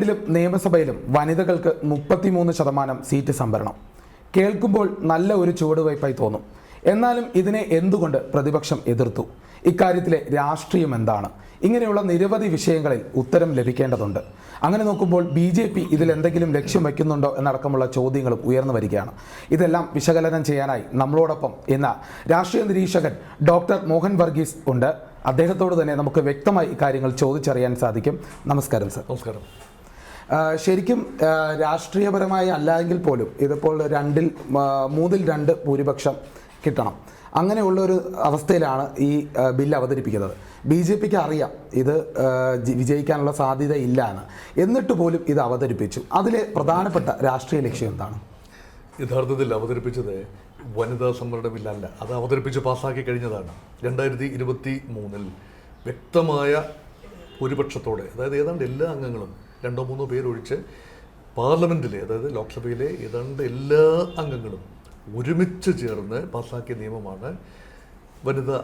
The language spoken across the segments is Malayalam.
ലോക്സഭയിലും നിയമസഭയിലും വനിതകൾക്ക് 33% സീറ്റ് സംവരണം കേൾക്കുമ്പോൾ നല്ല ഒരു ചുവടുവയ്പായി തോന്നും. എന്നാലും ഇതിനെ എന്തുകൊണ്ട് പ്രതിപക്ഷം എതിർത്തു? ഇക്കാര്യത്തിലെ രാഷ്ട്രീയം എന്താണ്? ഇങ്ങനെയുള്ള നിരവധി വിഷയങ്ങളിൽ ഉത്തരം ലഭിക്കേണ്ടതുണ്ട്. അങ്ങനെ നോക്കുമ്പോൾ BJP ഇതിലെന്തെങ്കിലും ലക്ഷ്യം വയ്ക്കുന്നുണ്ടോ എന്നടക്കമുള്ള ചോദ്യങ്ങളും ഉയർന്നു വരികയാണ്. ഇതെല്ലാം വിശകലനം ചെയ്യാനായി നമ്മളോടൊപ്പം ഇന്ന് രാഷ്ട്രീയ നിരീക്ഷകൻ ഡോക്ടർ മോഹൻ വർഗീസ് ഉണ്ട്. അദ്ദേഹത്തോട് തന്നെ നമുക്ക് വ്യക്തമായി കാര്യങ്ങൾ ചോദിച്ചറിയാൻ സാധിക്കും. നമസ്കാരം സർ. നമസ്കാരം. ശരിക്കും രാഷ്ട്രീയപരമായി അല്ലായെങ്കിൽ പോലും ഇതിപ്പോൾ 3-2 ഭൂരിപക്ഷം കിട്ടണം. അങ്ങനെയുള്ളൊരു അവസ്ഥയിലാണ് ഈ ബില്ല് അവതരിപ്പിക്കുന്നത്. BJPക്ക് അറിയാം ഇത് വിജയിക്കാനുള്ള സാധ്യത ഇല്ല എന്ന്, എന്നിട്ട് പോലും ഇത് അവതരിപ്പിച്ചു. അതിലെ പ്രധാനപ്പെട്ട രാഷ്ട്രീയ ലക്ഷ്യം എന്താണ്? യഥാർത്ഥത്തിൽ അവതരിപ്പിച്ചത് വനിതാ സംവരണ ബില്ലല്ല, അത് അവതരിപ്പിച്ച് പാസ്സാക്കി കഴിഞ്ഞതാണ്. 2023 വ്യക്തമായ ഭൂരിപക്ഷത്തോടെ, അതായത് ഏതാണ്ട് എല്ലാ അംഗങ്ങളും 2-3 പേരൊഴിച്ച് പാർലമെൻറ്റിലെ, അതായത് ലോക്സഭയിലെ ഏതാണ്ട് എല്ലാ അംഗങ്ങളും ഒരുമിച്ച് ചേർന്ന് പാസ്സാക്കിയ നിയമമാണ് വനിതാ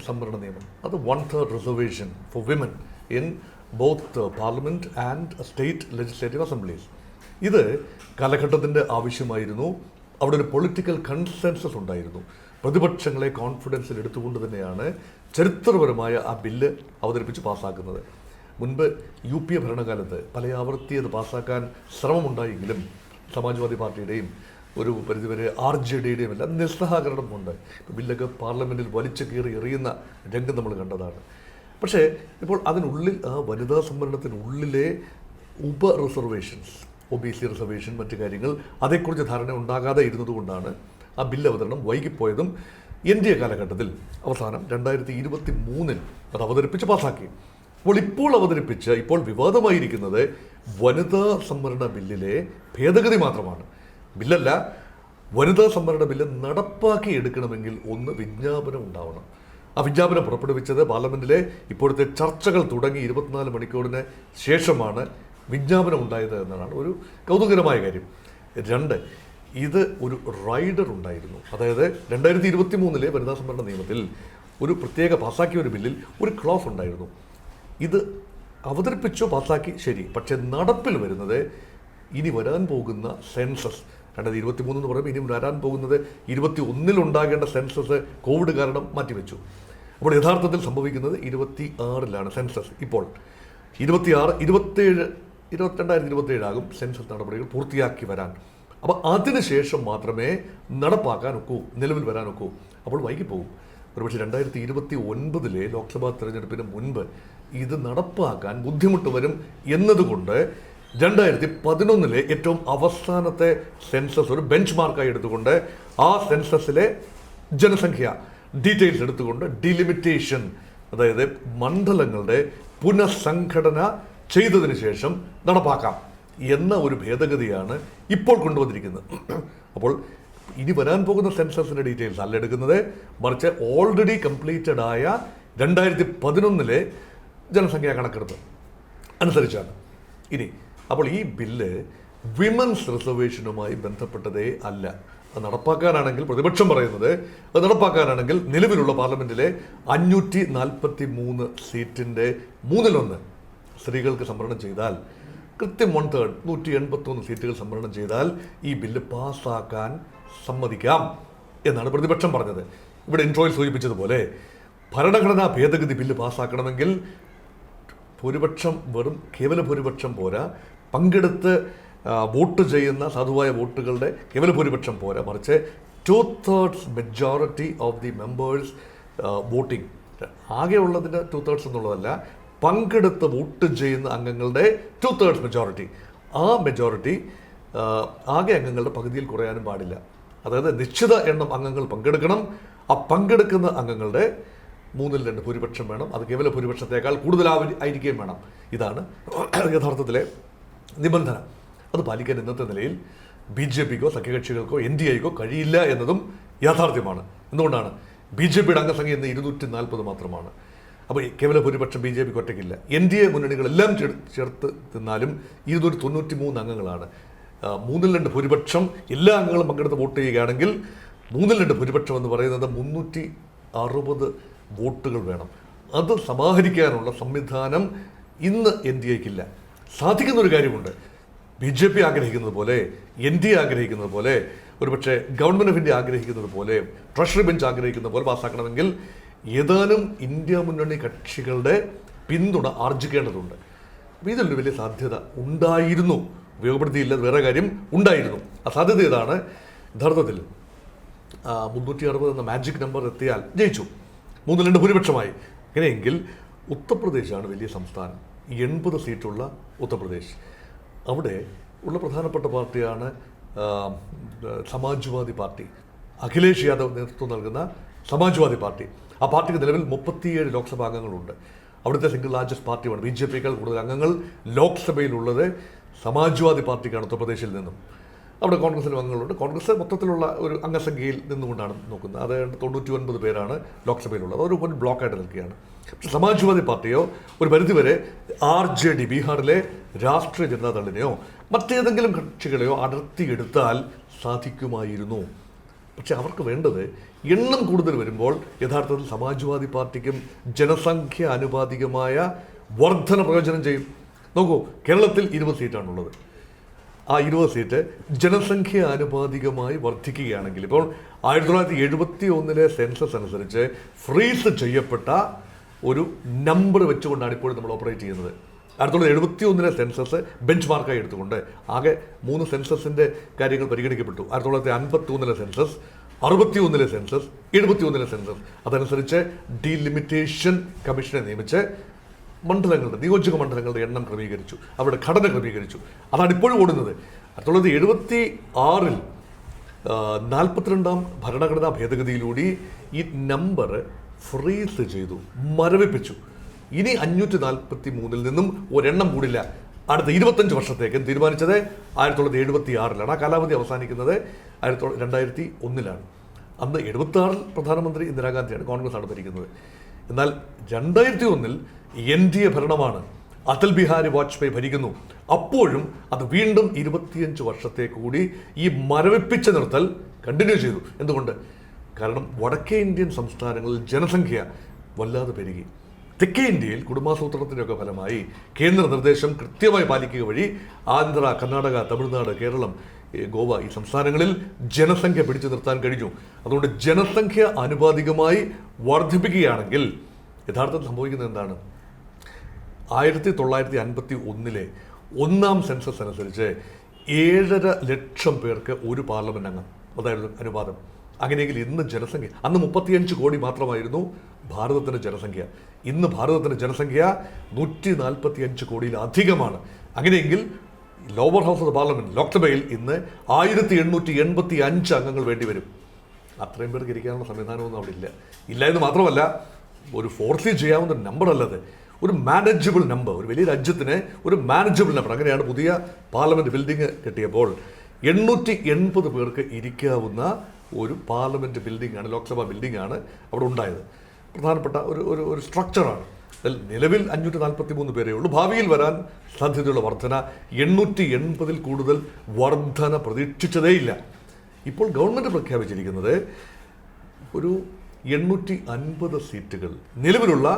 സംവരണ നിയമം. അത് 1/3 reservation for women in both parliament and state legislative assemblies. ഇത് കാലഘട്ടത്തിൻ്റെ ആവശ്യമായിരുന്നു. അവിടെ ഒരു പൊളിറ്റിക്കൽ കൺസെൻസസ് ഉണ്ടായിരുന്നു. പ്രതിപക്ഷങ്ങളെ കോൺഫിഡൻസിൽ എടുത്തുകൊണ്ട് തന്നെയാണ് ചരിത്രപരമായ ആ ബില്ല് അവതരിപ്പിച്ച് പാസ്സാക്കുന്നത്. മുൻപ് UPA ഭരണകാലത്ത് പല ആവർത്തി അത് പാസ്സാക്കാൻ ശ്രമമുണ്ടായെങ്കിലും സമാജ്വാദി പാർട്ടിയുടെയും ഒരു പരിധിവരെ RJDയുടെയും എല്ലാം നിസ്സഹകരണം കൊണ്ട് ബില്ലൊക്കെ പാർലമെൻറ്റിൽ വലിച്ചു കീറി എറിയുന്ന രംഗം നമ്മൾ കണ്ടതാണ്. പക്ഷേ ഇപ്പോൾ അതിനുള്ളിൽ, ആ വനിതാ സംവരണത്തിനുള്ളിലെ റിസർവേഷൻസ്, OBC റിസർവേഷൻ, മറ്റു കാര്യങ്ങൾ, അതേക്കുറിച്ച് ധാരണ ഉണ്ടാകാതെ ഇരുന്നതുകൊണ്ടാണ് ആ ബില്ല് അവതരണം വൈകിപ്പോയതും. NDA കാലഘട്ടത്തിൽ അവസാനം 2023 അത് അവതരിപ്പിച്ച് പാസ്സാക്കി. ഇപ്പോൾ അവതരിപ്പിച്ച് ഇപ്പോൾ വിവാദമായിരിക്കുന്നത് വനിതാ സംവരണ ബില്ലിലെ ഭേദഗതി മാത്രമാണ്. ബില്ലല്ല, വനിതാ സംവരണ ബില്ല് നടപ്പാക്കി എടുക്കണമെങ്കിൽ ഒന്ന് വിജ്ഞാപനം ഉണ്ടാവണം. ആ വിജ്ഞാപനം പുറപ്പെടുവിച്ചത് പാർലമെൻറ്റിലെ ഇപ്പോഴത്തെ ചർച്ചകൾ തുടങ്ങി 24 മണിക്കൂറിന് ശേഷമാണ് വിജ്ഞാപനം ഉണ്ടായത് എന്നതാണ് ഒരു കൗതുകരമായ കാര്യം. 2, ഇത് ഒരു റൈഡർ ഉണ്ടായിരുന്നു. അതായത് 2023 വനിതാ സംവരണ നിയമത്തിൽ ഒരു പ്രത്യേക പാസ്സാക്കിയ ഒരു ബില്ലിൽ ഒരു ക്ലോസ് ഉണ്ടായിരുന്നു. ഇത് അവതരിപ്പിച്ചു, പാസ്സാക്കി, ശരി. പക്ഷേ നടപ്പിൽ വരുന്നത് ഇനി വരാൻ പോകുന്ന സെൻസസ് 2023 എന്ന് പറയുമ്പോൾ ഇനി വരാൻ പോകുന്നത് 2021 ഉണ്ടാകേണ്ട സെൻസസ് കോവിഡ് കാരണം മാറ്റിവെച്ചു. അപ്പോൾ യഥാർത്ഥത്തിൽ സംഭവിക്കുന്നത് 2026 സെൻസസ്. ഇപ്പോൾ 2027 ആകും സെൻസസ് നടപടികൾ പൂർത്തിയാക്കി വരാൻ. അപ്പോൾ അതിനുശേഷം മാത്രമേ നടപ്പാക്കാൻ ഒക്കൂ, നിലവിൽ വരാൻ ഒക്കൂ. അപ്പോൾ വൈകിപ്പോകും. ഒരുപക്ഷെ 2029 ലോക്സഭാ തെരഞ്ഞെടുപ്പിന് മുൻപ് ഇത് നടപ്പാക്കാൻ ബുദ്ധിമുട്ട് വരും എന്നതുകൊണ്ട് 2011 ഏറ്റവും അവസാനത്തെ സെൻസസ് ഒരു ബെഞ്ച് മാർക്കായി എടുത്തുകൊണ്ട് ആ സെൻസസിലെ ജനസംഖ്യ ഡീറ്റെയിൽസ് എടുത്തുകൊണ്ട് ഡിലിമിറ്റേഷൻ, അതായത് മണ്ഡലങ്ങളുടെ പുനഃസംഘടന ചെയ്തതിന് ശേഷം നടപ്പാക്കാം എന്ന ഒരു ഭേദഗതിയാണ് ഇപ്പോൾ കൊണ്ടുവന്നിരിക്കുന്നത്. അപ്പോൾ ഇനി വരാൻ പോകുന്ന സെൻസസിൻ്റെ ഡീറ്റെയിൽസ് അല്ല എടുക്കുന്നത്, മറിച്ച് ഓൾറെഡി കംപ്ലീറ്റഡ് ആയ 2011 ജനസംഖ്യാ കണക്കെടുപ്പ് അനുസരിച്ചാണ്. ഇനി അപ്പോൾ ഈ ബില്ല് വിമൻസ് റിസർവേഷനുമായി ബന്ധപ്പെട്ടതേ അല്ല. അത് നടപ്പാക്കാനാണെങ്കിൽ, പ്രതിപക്ഷം പറയുന്നത് അത് നടപ്പാക്കാനാണെങ്കിൽ നിലവിലുള്ള പാർലമെൻറ്റിലെ 543 സീറ്റിൻ്റെ 1/3 സ്ത്രീകൾക്ക് സംവരണം ചെയ്താൽ, കൃത്യം 1/3 181 സീറ്റുകൾ സംവരണം ചെയ്താൽ ഈ ബില്ല് പാസ്സാക്കാൻ സമ്മതിക്കാം എന്നാണ് പ്രതിപക്ഷം പറഞ്ഞത്. ഇവിടെ ഇൻട്രോയിൽ സൂചിപ്പിച്ചതുപോലെ ഭരണഘടനാ ഭേദഗതി ബില്ല് പാസ്സാക്കണമെങ്കിൽ ഭൂരിപക്ഷം വെറും കേവല ഭൂരിപക്ഷം പോരാ, പങ്കെടുത്ത് വോട്ട് ചെയ്യുന്ന സാധുവായ വോട്ടുകളുടെ കേവല ഭൂരിപക്ഷം പോരാ, മറിച്ച് 2/3 majority of the members voting. ആകെ ഉള്ളതിൻ്റെ 2/3 എന്നുള്ളതല്ല, പങ്കെടുത്ത് വോട്ട് ചെയ്യുന്ന അംഗങ്ങളുടെ 2/3 മെജോറിറ്റി. ആ മെജോറിറ്റി ആകെ അംഗങ്ങളുടെ പകുതിയിൽ കുറയാനും പാടില്ല. അതായത് നിശ്ചിത എണ്ണം അംഗങ്ങൾ പങ്കെടുക്കണം. ആ പങ്കെടുക്കുന്ന അംഗങ്ങളുടെ 3/2 ഭൂരിപക്ഷം വേണം. അത് കേവല ഭൂരിപക്ഷത്തേക്കാൾ കൂടുതലായിരിക്കുകയും വേണം. ഇതാണ് യഥാർത്ഥത്തിലെ നിബന്ധന. അത് പാലിക്കാൻ ഇന്നത്തെ നിലയിൽ BJPക്കോ സഖ്യകക്ഷികൾക്കോ NDAക്കോ കഴിയില്ല എന്നതും യാഥാർത്ഥ്യമാണ്. എന്തുകൊണ്ടാണ്? BJPയുടെ അംഗസംഖ്യ ഇന്ന് 240 മാത്രമാണ്. അപ്പോൾ കേവല ഭൂരിപക്ഷം BJPക്ക് ഒറ്റയ്ക്കില്ല. NDA മുന്നണികളെല്ലാം ചേർത്ത് തിന്നാലും 293 അംഗങ്ങളാണ്. 3/2 ഭൂരിപക്ഷം എല്ലാ അംഗങ്ങളും പങ്കെടുത്ത് വോട്ട് ചെയ്യുകയാണെങ്കിൽ 3/2 ഭൂരിപക്ഷം എന്ന് പറയുന്നത് 360 വോട്ടുകൾ വേണം. അത് സമാഹരിക്കാനുള്ള സംവിധാനം ഇന്ന് NDAക്കില്ല. സാധിക്കുന്ന ഒരു കാര്യമുണ്ട്. BJP ആഗ്രഹിക്കുന്നത് പോലെ, NDA ആഗ്രഹിക്കുന്നത് പോലെ, ഒരുപക്ഷെ ഗവൺമെൻറ് ഓഫ് ഇന്ത്യ ആഗ്രഹിക്കുന്നത് പോലെ, ട്രഷറി ബെഞ്ച് ആഗ്രഹിക്കുന്നത് പോലെ പാസ്സാക്കണമെങ്കിൽ ഏതാനും ഇന്ത്യ മുന്നണി കക്ഷികളുടെ പിന്തുണ ആർജിക്കേണ്ടതുണ്ട്. അപ്പോൾ ഇതിലൊരു വലിയ സാധ്യത ഉണ്ടായിരുന്നു, ഉപയോഗപ്പെടുത്തിയില്ല വേറെ കാര്യം, ഉണ്ടായിരുന്നു. ആ സാധ്യത ഇതാണ്. യഥാർത്ഥത്തിൽ 360 എന്ന മാജിക് നമ്പർ എത്തിയാൽ ജയിച്ചു, 3-2 ഭൂരിപക്ഷമായി. അങ്ങനെയെങ്കിൽ ഉത്തർപ്രദേശാണ് വലിയ സംസ്ഥാനം, 80 സീറ്റുള്ള ഉത്തർപ്രദേശ്. അവിടെ ഉള്ള പ്രധാനപ്പെട്ട പാർട്ടിയാണ് സമാജ്വാദി പാർട്ടി. അഖിലേഷ് യാദവ് നേതൃത്വം നൽകുന്ന സമാജ്വാദി പാർട്ടി. ആ പാർട്ടിക്ക് നിലവിൽ 37 ലോക്സഭാ അംഗങ്ങളുണ്ട്. അവിടുത്തെ സിംഗിൾ ലാർജസ്റ്റ് പാർട്ടിയാണ്. BJPയേക്കാൾ കൂടുതൽ അംഗങ്ങൾ ലോക്സഭയിലുള്ളത് സമാജ്വാദി പാർട്ടിക്കാണ് ഉത്തർപ്രദേശിൽ നിന്നും. അവിടെ കോൺഗ്രസിലും അംഗങ്ങളുണ്ട്. കോൺഗ്രസ് മൊത്തത്തിലുള്ള ഒരു അംഗസംഖ്യയിൽ നിന്നുകൊണ്ടാണ് നോക്കുന്നത്. അത് 99 പേരാണ് ലോക്സഭയിലുള്ളത്. അതൊരു ഒരു ബ്ലോക്കായിട്ട് നിൽക്കുകയാണ്. പക്ഷേ സമാജ്വാദി പാർട്ടിയോ ഒരു പരിധിവരെ RJD ബീഹാറിലെ രാഷ്ട്രീയ ജനതാദളിനെയോ മറ്റേതെങ്കിലും കക്ഷികളെയോ അടർത്തിയെടുത്താൽ സാധിക്കുമായിരുന്നു. പക്ഷെ അവർക്ക് വേണ്ടത് എണ്ണം കൂടുതൽ വരുമ്പോൾ യഥാർത്ഥത്തിൽ സമാജ്വാദി പാർട്ടിക്കും ജനസംഖ്യ ആനുപാതികമായ വർധന പ്രയോജനം ചെയ്യും. നോക്കൂ, കേരളത്തിൽ 20 സീറ്റാണുള്ളത്. ആ 20 സീറ്റ് ജനസംഖ്യ ആനുപാതികമായി വർദ്ധിക്കുകയാണെങ്കിൽ, ഇപ്പോൾ 1971 സെൻസസ് അനുസരിച്ച് ഫ്രീസ് ചെയ്യപ്പെട്ട ഒരു നമ്പർ വെച്ചുകൊണ്ടാണ് ഇപ്പോഴും നമ്മൾ ഓപ്പറേറ്റ് ചെയ്യുന്നത്. 1971 സെൻസസ് ബെഞ്ച് മാർക്കായി എടുത്തുകൊണ്ട് ആകെ 3 സെൻസസിൻ്റെ കാര്യങ്ങൾ പരിഗണിക്കപ്പെട്ടു. 1953 സെൻസസ്, 61 സെൻസസ്, 71 സെൻസസ്. അതനുസരിച്ച് ഡീലിമിറ്റേഷൻ കമ്മീഷനെ നിയമിച്ച് മണ്ഡലങ്ങളുടെ, നിയോജക മണ്ഡലങ്ങളുടെ എണ്ണം ക്രമീകരിച്ചു, അവരുടെ ഘടന ക്രമീകരിച്ചു. അതാണ് ഇപ്പോഴും ഓടുന്നത്. 1976 42ാം ഭരണഘടനാ ഭേദഗതിയിലൂടെ ഈ നമ്പർ ഫ്രീസ് ചെയ്തു, മരവിപ്പിച്ചു. ഇനി 543 നിന്നും ഒരെണ്ണം കൂടില്ല. അടുത്ത 25 വർഷത്തേക്ക് തീരുമാനിച്ചത് 1976 ആ കാലാവധി അവസാനിക്കുന്നത് 2001 അന്ന് 76 പ്രധാനമന്ത്രി ഇന്ദിരാഗാന്ധിയാണ്, കോൺഗ്രസ് ആണ് ഭരിക്കുന്നത്. എന്നാൽ 2001 NDA ഭരണമാണ്, അടൽ ബിഹാരി വാജ്പേയി ഭരിക്കുന്നു. അപ്പോഴും അത് വീണ്ടും 25 വർഷത്തെ കൂടി ഈ മരവിപ്പിച്ച നിർത്തൽ കണ്ടിന്യൂ ചെയ്തു. എന്തുകൊണ്ട്? കാരണം വടക്കേ ഇന്ത്യൻ സംസ്ഥാനങ്ങളിൽ ജനസംഖ്യ വല്ലാതെ പെരുകി. തെക്കേ ഇന്ത്യയിൽ കുടുംബാസൂത്രണത്തിൻ്റെയൊക്കെ ഫലമായി കേന്ദ്ര നിർദ്ദേശം കൃത്യമായി പാലിക്കുക വഴി ആന്ധ്ര, കർണാടക, തമിഴ്നാട്, കേരളം, ഗോവ ഈ സംസ്ഥാനങ്ങളിൽ ജനസംഖ്യ പിടിച്ചു നിർത്താൻ കഴിഞ്ഞു. അതുകൊണ്ട് ജനസംഖ്യ ആനുപാതികമായി വർദ്ധിപ്പിക്കുകയാണെങ്കിൽ യഥാർത്ഥത്തിൽ സംഭവിക്കുന്നത് എന്താണ്? 1951 ഒന്നാം സെൻസസ് അനുസരിച്ച് 7.5 ലക്ഷം പേർക്ക് ഒരു പാർലമെന്റ് അംഗം, അതായിരുന്നു അനുപാതം. അങ്ങനെയെങ്കിൽ ഇന്ന് ജനസംഖ്യ, അന്ന് 35 കോടി മാത്രമായിരുന്നു ഭാരതത്തിൻ്റെ ജനസംഖ്യ. ഇന്ന് ഭാരതത്തിൻ്റെ ജനസംഖ്യ 145 കോടിയിലധികമാണ്. അങ്ങനെയെങ്കിൽ lower house of the parliament, ലോക്സഭയിൽ ഇന്ന് 1885 അംഗങ്ങൾ വേണ്ടിവരും. അത്രയും പേർക്ക് ഇരിക്കാനുള്ള സംവിധാനമൊന്നും അവിടെ ഇല്ല എന്ന് മാത്രമല്ല, ഒരു ഫോർസി ചെയ്യാവുന്ന നമ്പർ അല്ലത്, ഒരു മാനേജബിൾ നമ്പർ. ഒരു വലിയ രാജ്യത്തിന് ഒരു മാനേജബിൾ നമ്പർ. അങ്ങനെയാണ് പുതിയ പാർലമെന്റ് ബിൽഡിംഗ് കെട്ടിയപ്പോൾ 880 പേർക്ക് ഇരിക്കാവുന്ന ഒരു പാർലമെന്റ് ബിൽഡിംഗാണ്, ലോക്സഭാ ബിൽഡിംഗാണ് അവിടെ ഉണ്ടായത്. പ്രധാനപ്പെട്ട ഒരു സ്ട്രക്ചറാണ്. അതിൽ നിലവിൽ 543 പേരേ ഉള്ളൂ. ഭാവിയിൽ വരാൻ സാധ്യതയുള്ള വർധന 880 കൂടുതൽ വർധന പ്രതീക്ഷിച്ചതേയില്ല. ഇപ്പോൾ ഗവൺമെൻറ് പ്രഖ്യാപിച്ചിരിക്കുന്നത് ഒരു 850 സീറ്റുകൾ നിലവിലുള്ള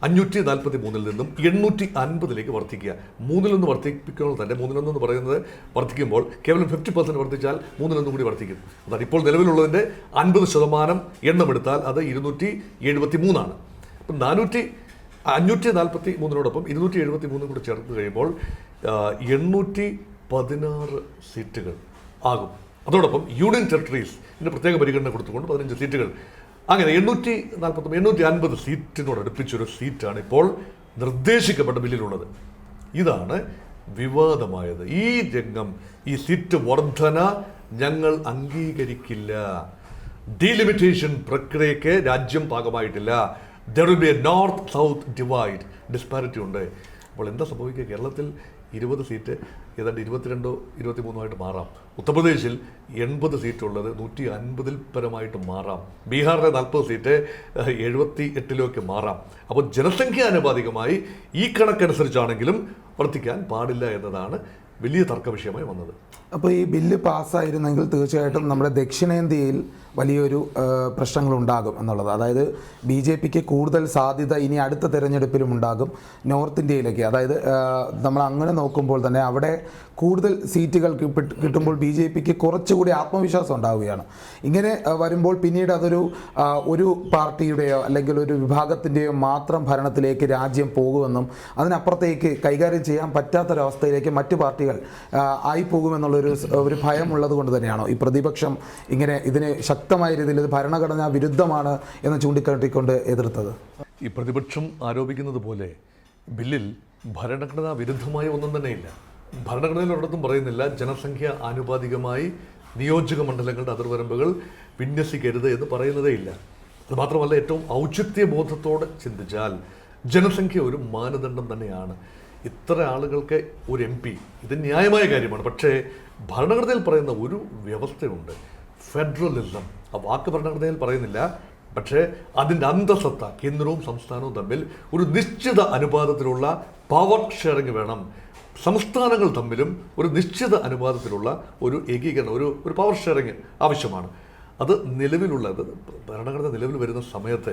543 നിന്നും 850 വർദ്ധിക്കുക. 3 വർദ്ധിപ്പിക്കുന്നത് തന്നെ, 3 പറയുന്നത് വർദ്ധിക്കുമ്പോൾ കേവലം 50% വർദ്ധിച്ചാൽ 3 കൂടി വർദ്ധിക്കും. അതാണ് ഇപ്പോൾ നിലവിലുള്ളതിൻ്റെ 50% എണ്ണമെടുത്താൽ അത് 273. അപ്പം 543 273 കൂടി ചേർത്ത് കഴിയുമ്പോൾ 816 സീറ്റുകൾ ആകും. അതോടൊപ്പം യൂണിയൻ ടെറിട്ടറീസിന് പ്രത്യേക പരിഗണന കൊടുത്തുകൊണ്ട് 15 സീറ്റുകൾ. അങ്ങനെ 850 സീറ്റിനോട് അടുപ്പിച്ചൊരു സീറ്റാണ് ഇപ്പോൾ നിർദ്ദേശിക്കപ്പെട്ട ബില്ലിലുള്ളത്. ഇതാണ് വിവാദമായത്. ഈ രംഗം, ഈ സീറ്റ് വർധന ഞങ്ങൾ അംഗീകരിക്കില്ല. ഡീലിമിറ്റേഷൻ പ്രക്രിയയ്ക്ക് രാജ്യം ഭാഗമായിട്ടില്ല. There will be a north south divide, disparity ഉണ്ട്. അപ്പോൾ എന്താ സംഭവിക്കുക? കേരളത്തിൽ 20 സീറ്റ് ഏതാണ്ട് 22-23 മാറാം. ഉത്തർപ്രദേശിൽ 80 സീറ്റുള്ളത് 150 പരമായിട്ട് മാറാം. ബീഹാറിലെ 40 സീറ്റ് 78 മാറാം. അപ്പോൾ ജനസംഖ്യാനുപാതികമായി ഈ കണക്കനുസരിച്ചാണെങ്കിലും വർദ്ധിക്കാൻ പാടില്ല എന്നതാണ് വലിയ തർക്ക വിഷയമായി വന്നത്. അപ്പോൾ ഈ ബില്ല് പാസ്സായിരുന്നെങ്കിൽ തീർച്ചയായിട്ടും നമ്മുടെ ദക്ഷിണേന്ത്യയിൽ വലിയൊരു പ്രശ്നങ്ങളുണ്ടാകും എന്നുള്ളത്. അതായത് BJPക്ക് കൂടുതൽ സാധ്യത ഇനി അടുത്ത തെരഞ്ഞെടുപ്പിലും ഉണ്ടാകും നോർത്ത് ഇന്ത്യയിലേക്ക്. അതായത് നമ്മൾ അങ്ങനെ നോക്കുമ്പോൾ തന്നെ അവിടെ കൂടുതൽ സീറ്റുകൾ കിട്ടുമ്പോൾ BJPക്ക് കുറച്ചുകൂടി ആത്മവിശ്വാസം ഉണ്ടാവുകയാണ്. ഇങ്ങനെ വരുമ്പോൾ പിന്നീട് അതൊരു ഒരു പാർട്ടിയുടെയോ അല്ലെങ്കിൽ ഒരു വിഭാഗത്തിൻ്റെയോ മാത്രം ഭരണത്തിലേക്ക് രാജ്യം പോകുമെന്നും അതിനപ്പുറത്തേക്ക് കൈകാര്യം ചെയ്യാൻ പറ്റാത്തൊരവസ്ഥയിലേക്ക് മറ്റു പാർട്ടികൾ ആയിപ്പോകുമെന്നുള്ളൊരു ഭയമുള്ളത് കൊണ്ട് തന്നെയാണോ ഈ പ്രതിപക്ഷം ഇങ്ങനെ ഇതിനെ ശക്തമായ രീതിയിൽ ഇത് ഭരണഘടനാ വിരുദ്ധമാണ് എന്ന് ചൂണ്ടിക്കാട്ടിക്കൊണ്ട് എതിർത്തത്? ഈ പ്രതിപക്ഷം ആരോപിക്കുന്നത് പോലെ ബില്ലിൽ ഭരണഘടനാ വിരുദ്ധമായ ഒന്നും തന്നെയില്ല. ഭരണഘടനയിൽ ഒരിടത്തും പറയുന്നില്ല ജനസംഖ്യ ആനുപാതികമായി നിയോജക മണ്ഡലങ്ങളുടെ അതിർവരമ്പുകൾ വിന്യസിക്കരുത് എന്ന് പറയുന്നതേ ഇല്ല. അത് മാത്രമല്ല, ഏറ്റവും ഔചിത്യബോധത്തോടെ ചിന്തിച്ചാൽ ജനസംഖ്യ ഒരു മാനദണ്ഡം തന്നെയാണ്. ഇത്ര ആളുകൾക്ക് ഒരു MP, ഇത് ന്യായമായ കാര്യമാണ്. പക്ഷേ ഭരണഘടനയിൽ പറയുന്ന ഒരു വ്യവസ്ഥയുണ്ട്, ഫെഡറലിസം. ആ വാക്ക് ഭരണഘടനയിൽ പറയുന്നില്ല, പക്ഷേ അതിൻ്റെ അന്തസത്ത കേന്ദ്രവും സംസ്ഥാനവും തമ്മിൽ ഒരു നിശ്ചിത അനുപാതത്തിലുള്ള പവർ ഷെയറിങ് വേണം. സംസ്ഥാനങ്ങൾ തമ്മിലും ഒരു നിശ്ചിത അനുപാതത്തിലുള്ള ഒരു ഏകീകരണം, ഒരു പവർ ഷെയറിങ് ആവശ്യമാണ്. അത് നിലവിലുള്ളത് ഭരണഘടന നിലവിൽ വരുന്ന സമയത്ത്